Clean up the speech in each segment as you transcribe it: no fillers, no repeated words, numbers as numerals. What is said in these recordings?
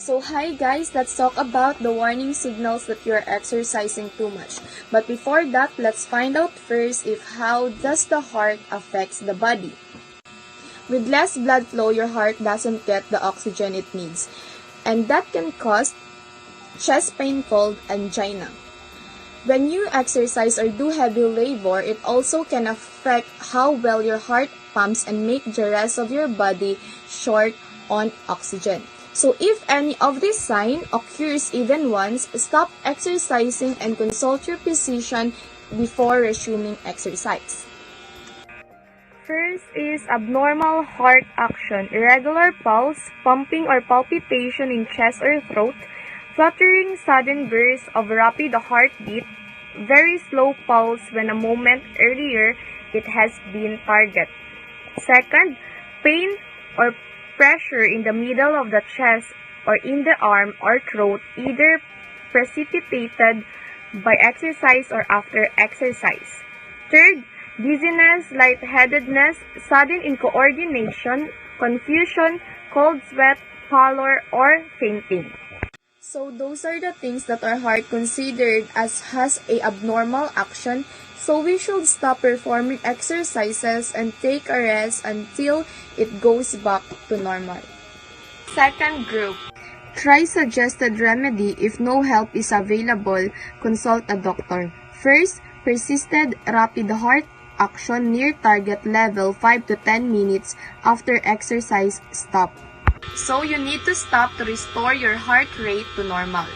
So hi guys, let's talk about the warning signals that you're exercising too much. But before that, let's find out first if how does the heart affects the body. With less blood flow, your heart doesn't get the oxygen it needs, and that can cause chest pain called angina. When you exercise or do heavy labor, it also can affect how well your heart pumps and make the rest of your body short on oxygen. So if any of this sign occurs even once, stop exercising and consult your physician before resuming exercise. First is abnormal heart action, irregular pulse, pumping or palpitation in chest or throat, fluttering sudden bursts of rapid heartbeat, very slow pulse when a moment earlier it has been target. Second, pain or pressure in the middle of the chest or in the arm or throat, either precipitated by exercise or after exercise. Third, dizziness, lightheadedness, sudden incoordination, confusion, cold sweat, pallor, or fainting. So those are the things that our heart considered as has a abnormal action. So we should stop performing exercises and take a rest until it goes back to normal. Second group. Try suggested remedy. If no help is available, consult a doctor. First, persisted rapid heart action near target level 5 to 10 minutes after exercise stop. So you need to stop to restore your heart rate to normal.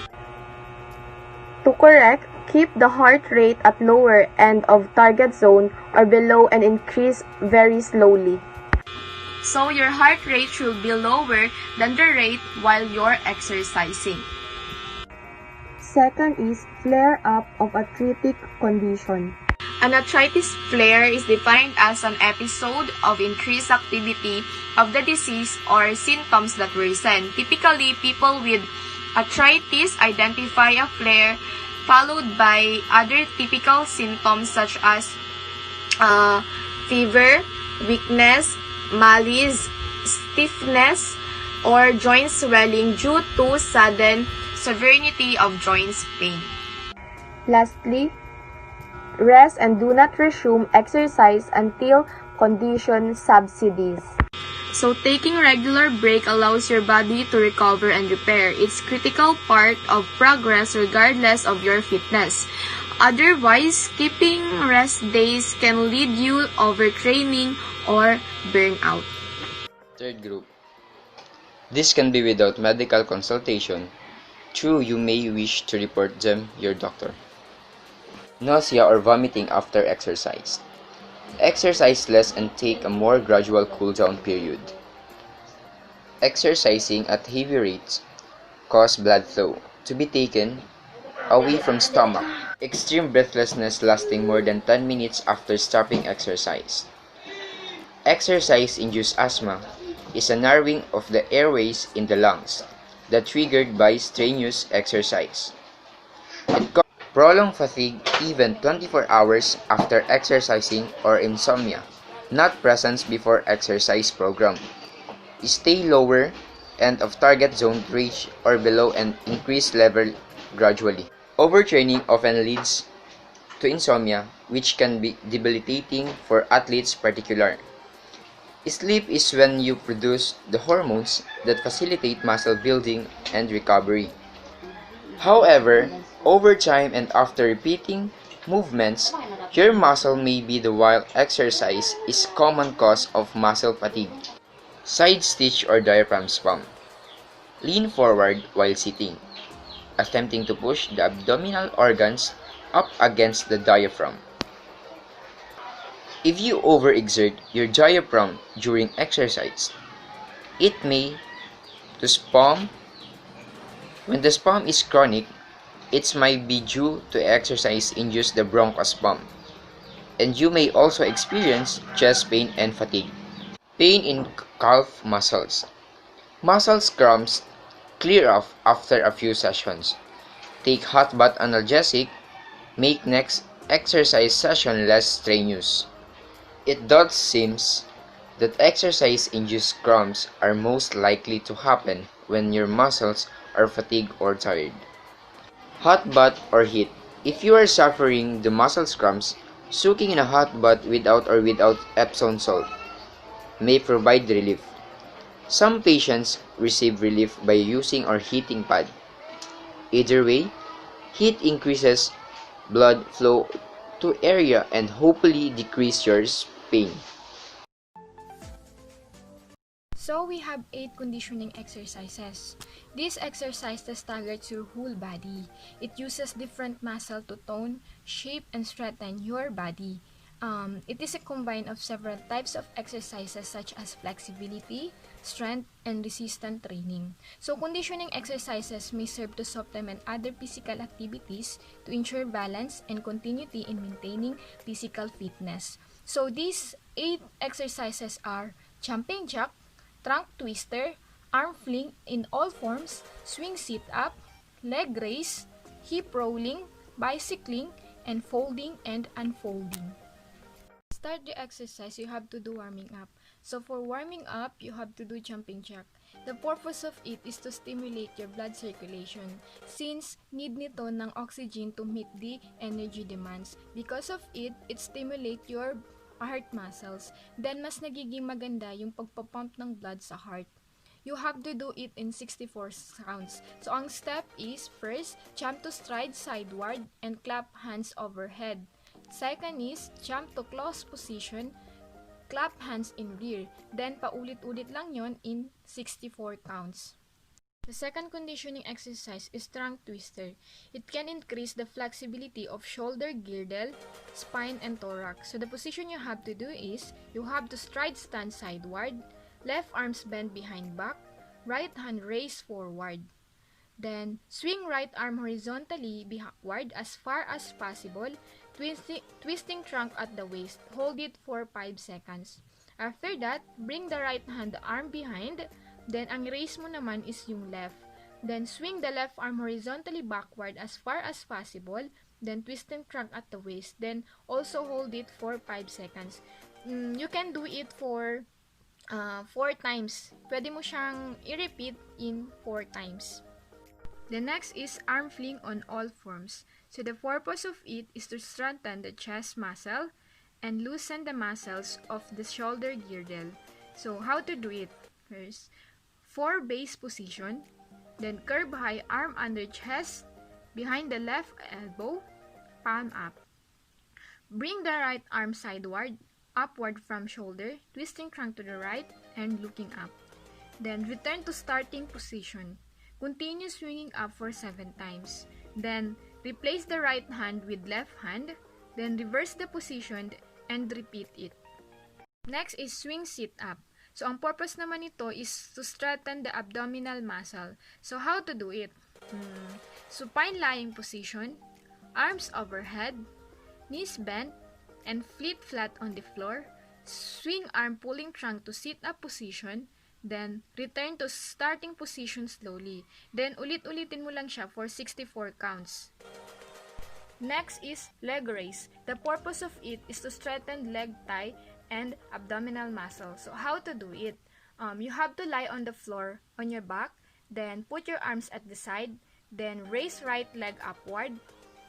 To correct, keep the heart rate at lower end of target zone or below and increase very slowly. So your heart rate should be lower than the rate while you're exercising. Second is flare-up of arthritic condition. An arthritis flare is defined as an episode of increased activity of the disease or symptoms that worsen. Typically, people with arthritis identify a flare followed by other typical symptoms such as fever, weakness, malaise, stiffness, or joint swelling due to sudden severity of joints pain. Lastly, rest and do not resume exercise until condition subsides. So taking regular break allows your body to recover and repair. It's critical part of progress regardless of your fitness. Otherwise, skipping rest days can lead you overtraining or burnout. Third group. This can be without medical consultation. True, you may wish to report them your doctor. Nausea or vomiting after exercise. Exercise less and take a more gradual cool-down period. Exercising at heavy rates cause blood flow to be taken away from stomach. Extreme breathlessness lasting more than 10 minutes after stopping exercise. Exercise-induced asthma is a narrowing of the airways in the lungs that triggered by strenuous exercise. It causes prolonged fatigue even 24 hours after exercising or insomnia, not present before exercise program. Stay lower end of target zone to reach or below and increase level gradually. Overtraining often leads to insomnia, which can be debilitating for athletes particular. Sleep is when you produce the hormones that facilitate muscle building and recovery. However, over time and after repeating movements, your muscle may be the while exercise is common cause of muscle fatigue. Side stitch or diaphragm spasm. Lean forward while sitting, attempting to push the abdominal organs up against the diaphragm. If you overexert your diaphragm during exercise, it may to spasm. When the spasm is chronic, it might be due to exercise-induced the bronchospasm, and you may also experience chest pain and fatigue. Pain in calf muscles. Muscle cramps clear off after a few sessions. Take hot bath analgesic. Make next exercise session less strenuous. It does seem that exercise-induced cramps are most likely to happen when your muscles are fatigued or tired. Hot bath or heat. If you are suffering the muscle cramps, soaking in a hot bath without Epsom salt may provide relief. Some patients receive relief by using or heating pad. Either way, heat increases blood flow to area and hopefully decrease your pain. So we have 8 conditioning exercises. This exercise targets your whole body. It uses different muscle to tone, shape, and strengthen your body. It is a combine of several types of exercises such as flexibility, strength, and resistance training. So conditioning exercises may serve to supplement other physical activities to ensure balance and continuity in maintaining physical fitness. So these 8 exercises are jumping jack, trunk twister, arm fling in all forms, swing sit-up, leg raise, hip rolling, bicycling, and folding and unfolding. Start the exercise, you have to do warming up. So for warming up, you have to do jumping jack. The purpose of it is to stimulate your blood circulation since need nito ng oxygen to meet the energy demands. Because of it, it stimulates your heart muscles. Then mas nagiging maganda yung pagpapump ng blood sa heart. You have to do it in 64 counts. So ang step is first, jump to stride sideward and clap hands overhead. Second is jump to close position, clap hands in rear. Then paulit-ulit lang yon in 64 counts. The second conditioning exercise is trunk twister. It can increase the flexibility of shoulder girdle, spine, and thorax. So the position you have to do is, you have to stride stand sideward, left arms bend behind back, right hand raise forward. Then, swing right arm horizontally backward as far as possible, twisting trunk at the waist. Hold it for 5 seconds. After that, bring the right hand arm behind. Then, ang raise mo naman is yung left. Then, swing the left arm horizontally backward as far as possible. Then, twisting trunk at the waist. Then, also hold it for 5 seconds. You can do it for 4 times. Pwede mo siyang i-repeat in 4 times. The next is arm fling on all forms. So, the purpose of it is to strengthen the chest muscle and loosen the muscles of the shoulder girdle. So, how to do it? First, 4 base position, then curve high arm under chest, behind the left elbow, palm up. Bring the right arm sideward, upward from shoulder, twisting trunk to the right, and looking up. Then return to starting position. Continue swinging up for 7 times. Then replace the right hand with left hand, then reverse the position and repeat it. Next is swing sit up. So, ang purpose naman nito is to strengthen the abdominal muscle. So, how to do it? Supine lying position, arms overhead, knees bent, and feet flat on the floor. Swing arm pulling trunk to sit-up position, then return to starting position slowly. Then, ulit-ulitin mo lang siya for 64 counts. Next is leg raise. The purpose of it is to strengthen leg thigh and abdominal muscle. So, how to do it? You have to lie on the floor on your back, then put your arms at the side, then raise right leg upward,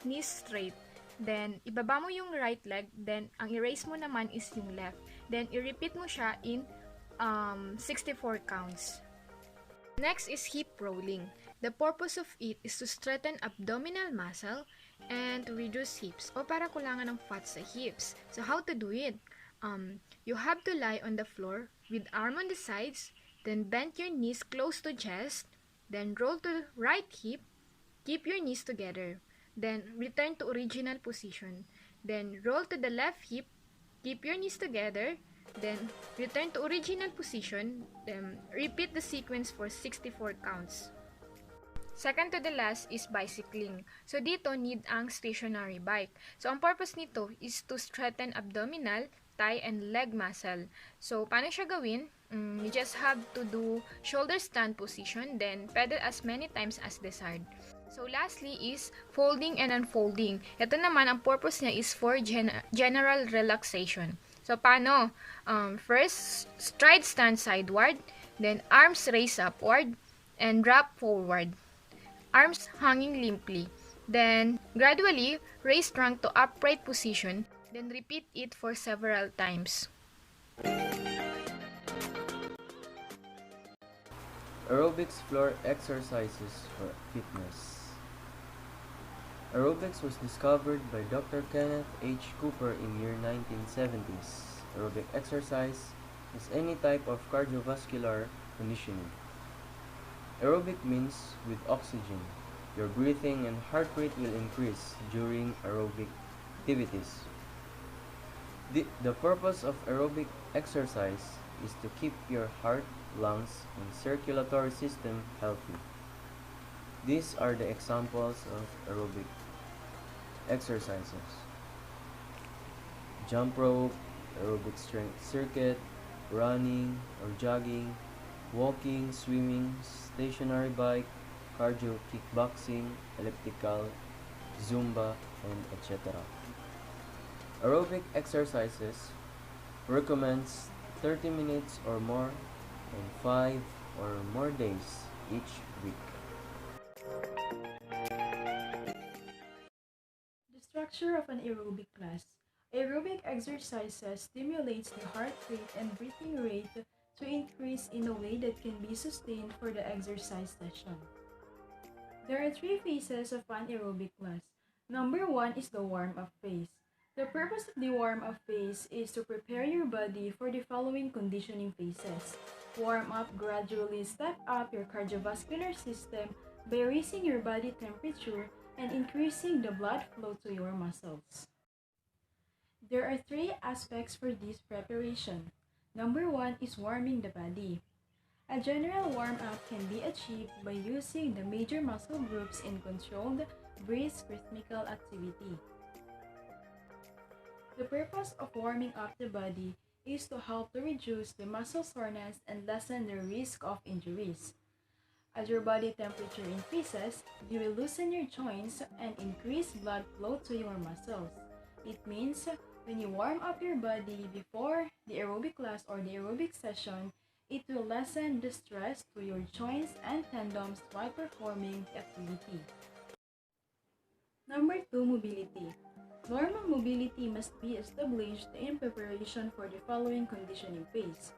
knees straight. Then, ibaba mo yung right leg, then ang i-raise mo naman is yung left. Then, i-repeat mo siya in 64 counts. Next is hip rolling. The purpose of it is to strengthen abdominal muscle and to reduce hips o para kulangan ng fat sa hips. So, how to do it? You have to lie on the floor with arm on the sides, then bend your knees close to chest, then roll to right hip, keep your knees together, then return to original position, then roll to the left hip, keep your knees together, then return to original position, then repeat the sequence for 64 counts. Second to the last is bicycling. So, dito need ang stationary bike. So, ang purpose nito is to strengthen abdominal, thigh, and leg muscle. So, paano siya gawin? You just have to do shoulder stand position, then pedal as many times as desired. So, lastly is folding and unfolding. Ito naman, ang purpose niya is for general relaxation. So, paano? First, stride stand sideward, then arms raise upward, and drop forward. arms hanging limply. Then, gradually, raise trunk to upright position, then repeat it for several times. Aerobics floor exercises for fitness. Aerobics was discovered by Dr. Kenneth H. Cooper in year 1970s. Aerobic exercise is any type of cardiovascular conditioning. Aerobic means with oxygen. Your breathing and heart rate will increase during aerobic activities. The purpose of aerobic exercise is to keep your heart, lungs, and circulatory system healthy. These are the examples of aerobic exercises: jump rope, aerobic strength circuit, running or jogging, walking, swimming, stationary bike, cardio kickboxing, elliptical, Zumba, and etc. Aerobic exercises recommends 30 minutes or more and 5 or more days each week. The structure of an aerobic class. Aerobic exercises stimulates the heart rate and breathing rate to increase in a way that can be sustained for the exercise session. There are 3 phases of an aerobic class. Number 1 is the warm-up phase. The purpose of the warm-up phase is to prepare your body for the following conditioning phases. Warm-up gradually step up your cardiovascular system by raising your body temperature and increasing the blood flow to your muscles. There are 3 aspects for this preparation. Number 1 is warming the body. A general warm-up can be achieved by using the major muscle groups in controlled, brisk rhythmical activity. The purpose of warming up the body is to help to reduce the muscle soreness and lessen the risk of injuries. As your body temperature increases, you will loosen your joints and increase blood flow to your muscles. It means when you warm up your body before the aerobic class or the aerobic session, it will lessen the stress to your joints and tendons while performing the activity. Number 2, mobility. Normal mobility must be established in preparation for the following conditioning phase.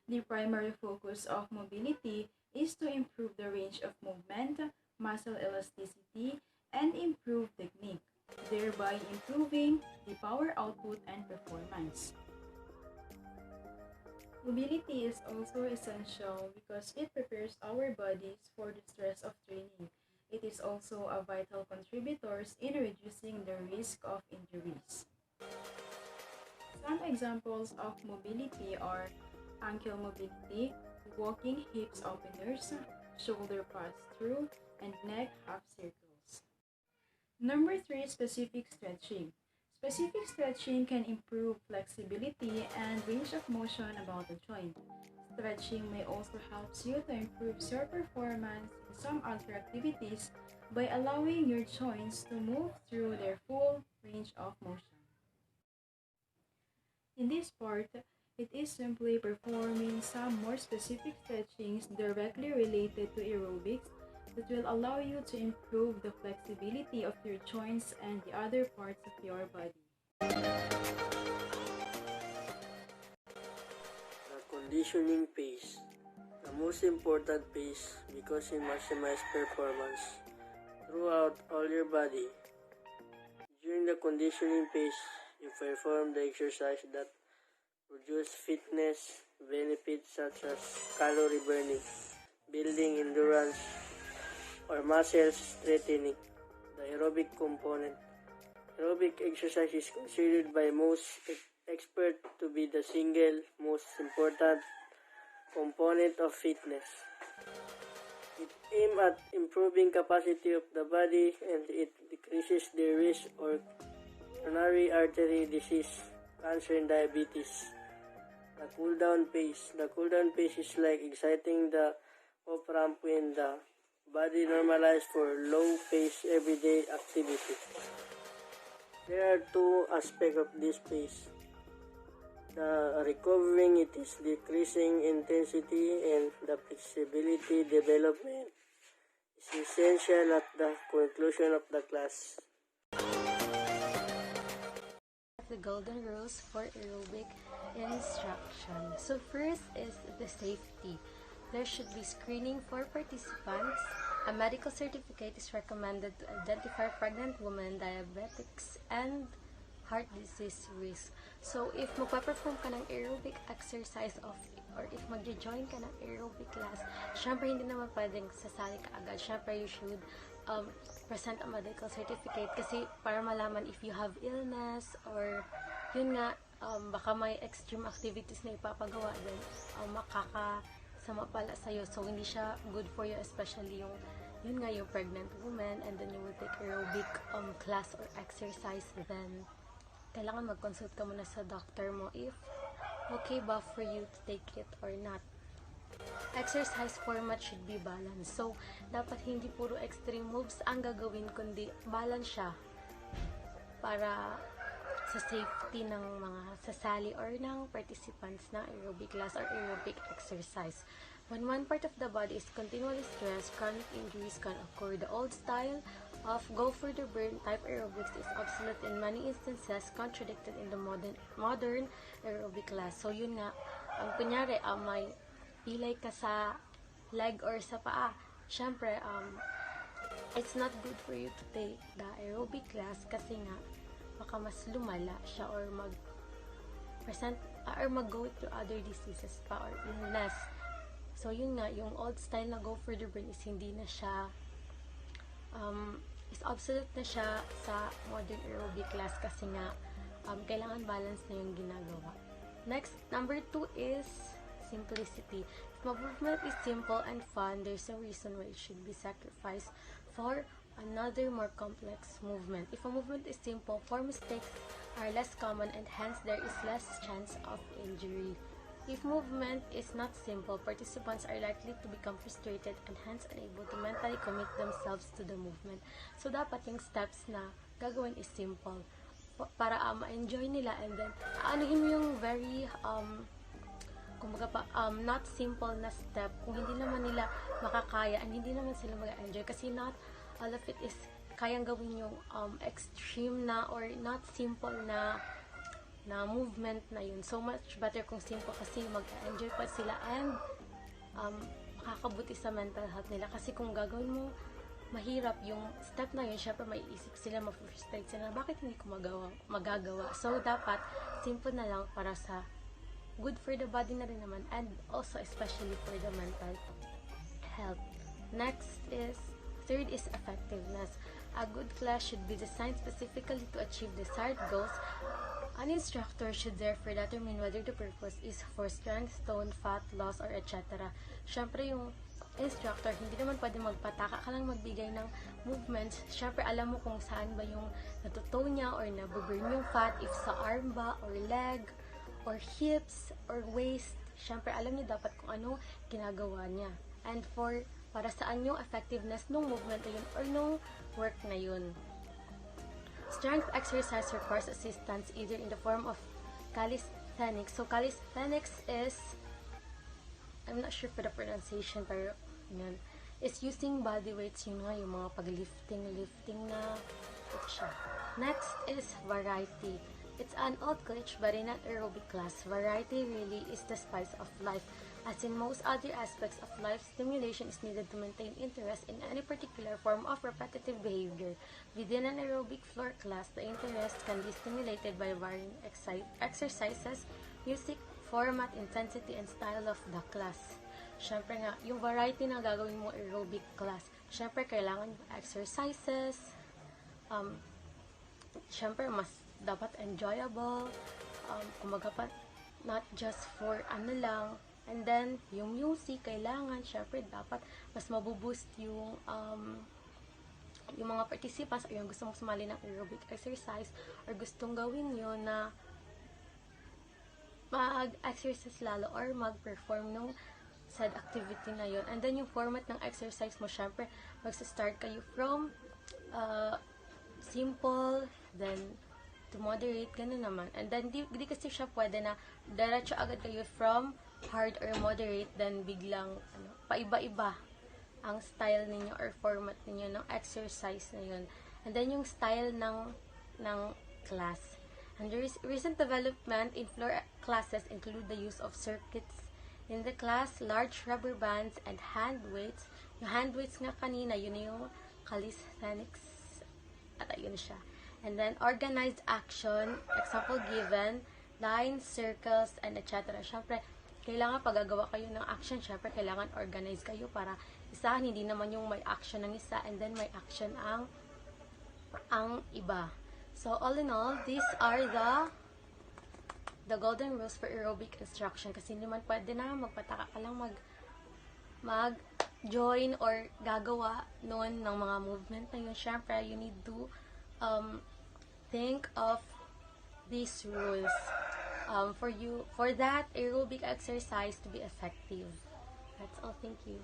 The primary focus of mobility is to improve the range of movement, muscle elasticity, and improve technique, thereby improving the power output and performance. Mobility is also essential because it prepares our bodies for the stress of training. It is also a vital contributor in reducing the risk of injuries. Some examples of mobility are ankle mobility, walking hips openers, shoulder pass-through, and neck half circles. Number 3, specific stretching. Specific stretching can improve flexibility and range of motion about the joint. Stretching may also help you to improve your performance in some other activities by allowing your joints to move through their full range of motion. In this part, it is simply performing some more specific stretchings directly related to aerobics that will allow you to improve the flexibility of your joints and the other parts of your body. The conditioning phase. The most important phase because it maximizes performance throughout all your body. During the conditioning phase, you perform the exercise that produce fitness benefits such as calorie burning, building endurance, or muscle strengthening. The aerobic component. Aerobic exercise is considered by most experts to be the single most important component of fitness. It aims at improving capacity of the body and it decreases the risk of coronary artery disease, cancer, and diabetes. The cool down phase. The cool down phase is like exciting the off-ramp when the body normalizes for low-pace everyday activity. There are 2 aspects of this phase. The recovering, it is decreasing intensity, and the flexibility development is essential at the conclusion of the class. The golden rules for aerobic instruction. So first is the safety. There should be screening for participants. A medical certificate is recommended to identify pregnant women, diabetics, and heart disease risk. So if magpa-perform ka ng aerobic exercise or if mag-join ka ng aerobic class, syempre hindi naman pwedeng sasali ka agad. Syempre you should present a medical certificate kasi para malaman if you have illness or yun nga, baka may extreme activities na ipapagawa din, makakasama pala sa'yo. So hindi siya good for you, especially yun nga, yung pregnant woman, and then you will take aerobic class or exercise, then kailangan mag-consult ka muna sa doctor mo if okay ba for you to take it or not. Exercise format should be balanced. So, dapat hindi puro extreme moves ang gagawin, kundi balance siya para sa safety ng mga sasali or ng participants ng aerobic class or aerobic exercise. When one part of the body is continually stressed, chronic injuries can occur. The old style of go for the burn type aerobics is obsolete in many instances, contradicted in the modern aerobic class. So, yun nga, kunyari, may pilay ka sa leg or sa paa, syempre, it's not good for you to take the aerobic class kasi nga, baka mas lumala siya or mag-go to other diseases pa or illness. So, yun nga, yung old style na go for the burn is hindi na siya, is obsolete na siya sa modern aerobic class kasi nga, kailangan balance na yung ginagawa. Next, number 2 is simplicity. If movement is simple and fun, there's no reason why it should be sacrificed for another more complex movement. If a movement is simple, mistakes are less common and hence there is less chance of injury. If movement is not simple, participants are likely to become frustrated and hence unable to mentally commit themselves to the movement. So, dapat yung steps na gagawin is simple para ma-enjoy nila, and then anuhin mo yung very kumbaga pa, not simple na step kung hindi naman nila makakaya and hindi naman sila mag-enjoy kasi not all of it is kayang gawin yung extreme na or not simple na movement na yun. So much better kung simple kasi mag-enjoy pa sila and makakabuti sa mental health nila kasi kung gagawin mo mahirap yung step na yun, syempre may isip sila, ma-frustrate sila, bakit hindi ko magagawa. So dapat simple na lang para sa good for the body na rin naman and also especially for the mental health. Next is, third is effectiveness. A good class should be designed specifically to achieve desired goals. An instructor should therefore determine whether the purpose is for strength, tone, fat loss, or etc. Syempre yung instructor, hindi naman pwede magpataka ka lang magbigay ng movements. Syempre alam mo kung saan ba yung natutow niya or nabuburn yung fat, if sa arm ba or leg or hips, or waist. Syempre, alam niyo dapat kung ano ginagawa niya. And para saan yung effectiveness nung movement na yun or nung work na yun. Strength exercise requires assistance either in the form of calisthenics. So, calisthenics is, I'm not sure for the pronunciation, pero yun, is using body weights, yun nga, yung mga lifting na, ito siya. Next is variety. It's an old glitch, but in an aerobic class, variety really is the spice of life. As in most other aspects of life, stimulation is needed to maintain interest in any particular form of repetitive behavior. Within an aerobic floor class, the interest can be stimulated by varying exercises, music, format, intensity, and style of the class. Syempre nga, yung variety na gagawin mo aerobic class, syempre kailangan exercises, syempre mas dapat enjoyable, kumbaga pa, not just for ano lang, and then, yung music, kailangan, syempre, dapat mas mabuboost yung mga participants, o yung gusto mong sumali ng aerobic exercise, or gustong gawin yun na mag-exercise lalo, or mag-perform nung said activity na yun. And then, yung format ng exercise mo, syempre, magsa-start kayo from simple, then to moderate, ganun naman. And then, di kasi siya pwede na diretso agad kayo from hard or moderate, then biglang, paiba-iba ang style ninyo or format ninyo ng exercise na yun. And then yung style ng class. And the recent development in floor classes include the use of circuits in the class, large rubber bands, and hand weights. Yung hand weights nga kanina, yun yung calisthenics. At ayun siya. And then organized action, example given, lines, circles, and etc. Syempre, kailangan paggagawa kayo ng action, syempre kailangan organize kayo para isa, hindi naman yung may action ng isa and then may action ang iba. So all in all, these are the golden rules for aerobic instruction, kasi hindi man pwede na magpataka ka lang mag-join or gagawa noon ng mga movement na yun. Syempre, you need to think of these rules for that aerobic exercise to be effective. That's all. Thank you.